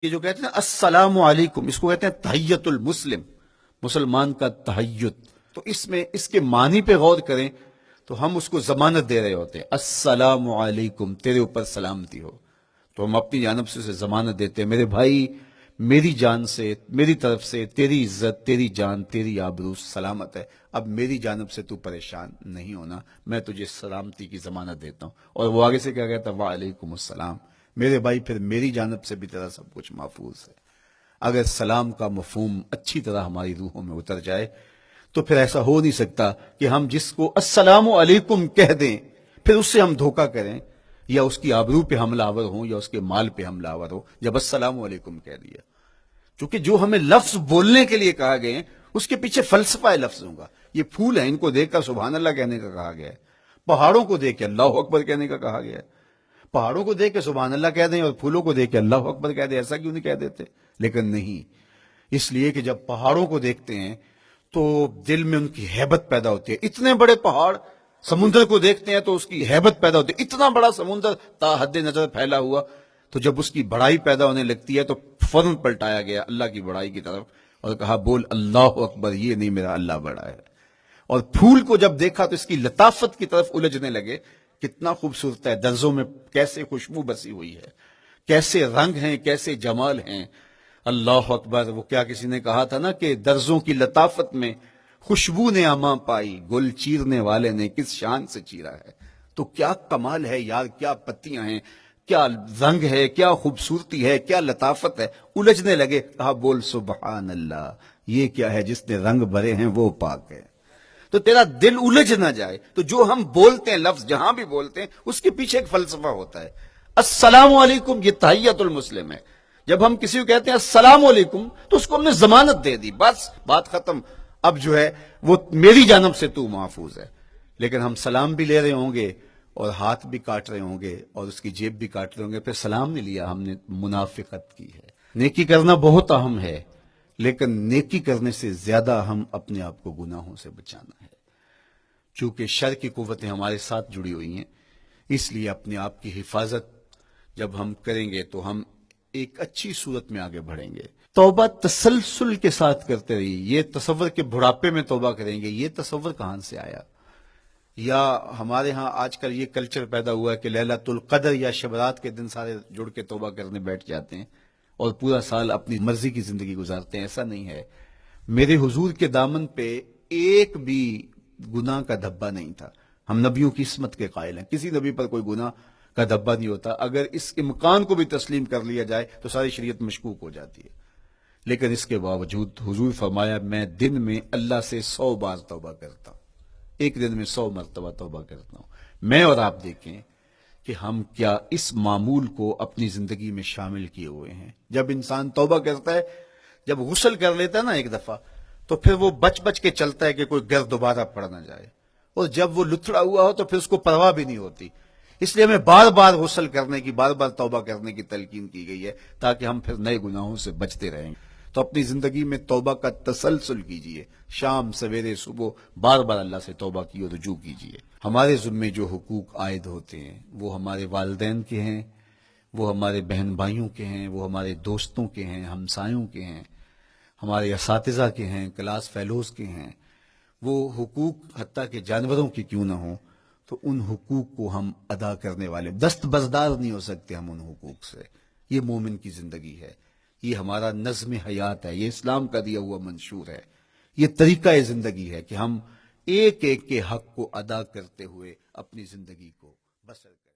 یہ جو کہتے ہیں السلام علیکم، اس کو کہتے ہیں تحیت المسلم، مسلمان کا تحیت. تو اس میں اس کے معنی پہ غور کریں تو ہم اس کو ضمانت دے رہے ہوتے ہیں، السلام علیکم، تیرے اوپر سلامتی ہو. تو ہم اپنی جانب سے اسے ضمانت دیتے ہیں، میرے بھائی میری جان سے، میری طرف سے تیری عزت، تیری جان، تیری آبرو سلامت ہے. اب میری جانب سے تو پریشان نہیں ہونا، میں تجھے سلامتی کی ضمانت دیتا ہوں. اور وہ آگے سے کیا کہتا ہے، وعلیکم السلام. میرے بھائی پھر میری جانب سے بھی تیرا سب کچھ محفوظ ہے. اگر سلام کا مفہوم اچھی طرح ہماری روحوں میں اتر جائے تو پھر ایسا ہو نہیں سکتا کہ ہم جس کو السلام علیکم کہہ دیں پھر اس سے ہم دھوکہ کریں یا اس کی آبرو پہ حملہ آور ہوں یا اس کے مال پہ حملہ آور ہو جب السلام علیکم کہہ دیا. چونکہ جو ہمیں لفظ بولنے کے لیے کہا گئے ہیں اس کے پیچھے فلسفہ ہے لفظوں کا. یہ پھول ہیں، ان کو دیکھ کر سبحان اللہ کہنے کا کہا گیا ہے. پہاڑوں کو دیکھ کے اللہ اکبر کہنے کا کہا گیا ہے. پہاڑوں کو دیکھ کے سبحان اللہ کہہ دیں اور پھولوں کو دیکھ کے اللہ اکبر کہہ دیں، ایسا کیوں نہیں کہہ دیتے؟ لیکن نہیں، اس لیے کہ جب پہاڑوں کو دیکھتے ہیں تو دل میں ان کی ہیبت پیدا ہوتی ہے. اتنے بڑے پہاڑ، سمندر کو دیکھتے ہیں تو اس کی ہیبت پیدا ہوتی ہے. اتنا بڑا سمندر تا حد نظر پھیلا ہوا، تو جب اس کی بڑائی پیدا ہونے لگتی ہے تو فوراً پلٹایا گیا اللہ کی بڑائی کی طرف اور کہا بول اللہ اکبر، یہ نہیں میرا اللہ بڑا ہے. اور پھول کو جب دیکھا تو اس کی لطافت کی طرف الجھنے لگے، کتنا خوبصورت ہے، درزوں میں کیسے خوشبو بسی ہوئی ہے، کیسے رنگ ہیں، کیسے جمال ہیں. اللہ اکبر. وہ کیا کسی نے کہا تھا نا کہ درزوں کی لطافت میں خوشبو نے اماں پائی، گل چیرنے والے نے کس شان سے چیرا ہے. تو کیا کمال ہے یار، کیا پتیاں ہیں، کیا رنگ ہے، کیا خوبصورتی ہے، کیا لطافت ہے. الجھنے لگے، کہا بول سبحان اللہ، یہ کیا ہے، جس نے رنگ بھرے ہیں وہ پاک ہے. تو تیرا دل الجھ نہ جائے تو جو ہم بولتے ہیں لفظ جہاں بھی بولتے ہیں اس کے پیچھے ایک فلسفہ ہوتا ہے. السلام علیکم یہ تحیت المسلم ہے. جب ہم کسی کو کہتے ہیں السلام علیکم تو اس کو ہم نے ضمانت دے دی، بس بات ختم. اب جو ہے وہ میری جانب سے تو محفوظ ہے. لیکن ہم سلام بھی لے رہے ہوں گے اور ہاتھ بھی کاٹ رہے ہوں گے اور اس کی جیب بھی کاٹ رہے ہوں گے، پھر سلام نہیں لیا، ہم نے منافقت کی ہے. نیکی کرنا بہت اہم ہے، لیکن نیکی کرنے سے زیادہ ہم اپنے آپ کو گناہوں سے بچانا ہے. چونکہ شر کی قوتیں ہمارے ساتھ جڑی ہوئی ہیں، اس لیے اپنے آپ کی حفاظت جب ہم کریں گے تو ہم ایک اچھی صورت میں آگے بڑھیں گے. توبہ تسلسل کے ساتھ کرتے رہیے. یہ تصور کے بڑھاپے میں توبہ کریں گے، یہ تصور کہاں سے آیا؟ یا ہمارے ہاں آج کل یہ کلچر پیدا ہوا ہے کہ لیلۃ القدر یا شبرات کے دن سارے جڑ کے توبہ کرنے بیٹھ جاتے ہیں اور پورا سال اپنی مرضی کی زندگی گزارتے ہیں. ایسا نہیں ہے. میرے حضور کے دامن پہ ایک بھی گناہ کا دھبا نہیں تھا. ہم نبیوں کی عصمت کے قائل ہیں، کسی نبی پر کوئی گناہ کا دھبا نہیں ہوتا. اگر اس امکان کو بھی تسلیم کر لیا جائے تو ساری شریعت مشکوک ہو جاتی ہے. لیکن اس کے باوجود حضور فرمایا میں دن میں اللہ سے 100 بار توبہ کرتا ہوں، ایک دن میں 100 مرتبہ توبہ کرتا ہوں. میں اور آپ دیکھیں کہ ہم کیا اس معمول کو اپنی زندگی میں شامل کیے ہوئے ہیں. جب انسان توبہ کرتا ہے، جب غسل کر لیتا ہے نا ایک دفعہ، تو پھر وہ بچ بچ کے چلتا ہے کہ کوئی گر دوبارہ پڑ نہ جائے. اور جب وہ لتھڑا ہوا ہو تو پھر اس کو پرواہ بھی نہیں ہوتی. اس لیے ہمیں بار بار غسل کرنے کی، بار بار توبہ کرنے کی تلقین کی گئی ہے تاکہ ہم پھر نئے گناہوں سے بچتے رہیں. تو اپنی زندگی میں توبہ کا تسلسل کیجئے، شام سویرے صبح بار بار اللہ سے توبہ کی اور رجوع کیجئے. ہمارے ذمے جو حقوق عائد ہوتے ہیں وہ ہمارے والدین کے ہیں، وہ ہمارے بہن بھائیوں کے ہیں، وہ ہمارے دوستوں کے ہیں، ہمسایوں کے ہیں، ہمارے اساتذہ کے ہیں، کلاس فیلوز کے ہیں. وہ حقوق حتیٰ کہ جانوروں کی کیوں نہ ہوں تو ان حقوق کو ہم ادا کرنے والے دست بردار نہیں ہو سکتے ہم ان حقوق سے. یہ مومن کی زندگی ہے، یہ ہمارا نظم حیات ہے، یہ اسلام کا دیا ہوا منشور ہے، یہ طریقہ زندگی ہے کہ ہم ایک ایک کے حق کو ادا کرتے ہوئے اپنی زندگی کو بسر کریں.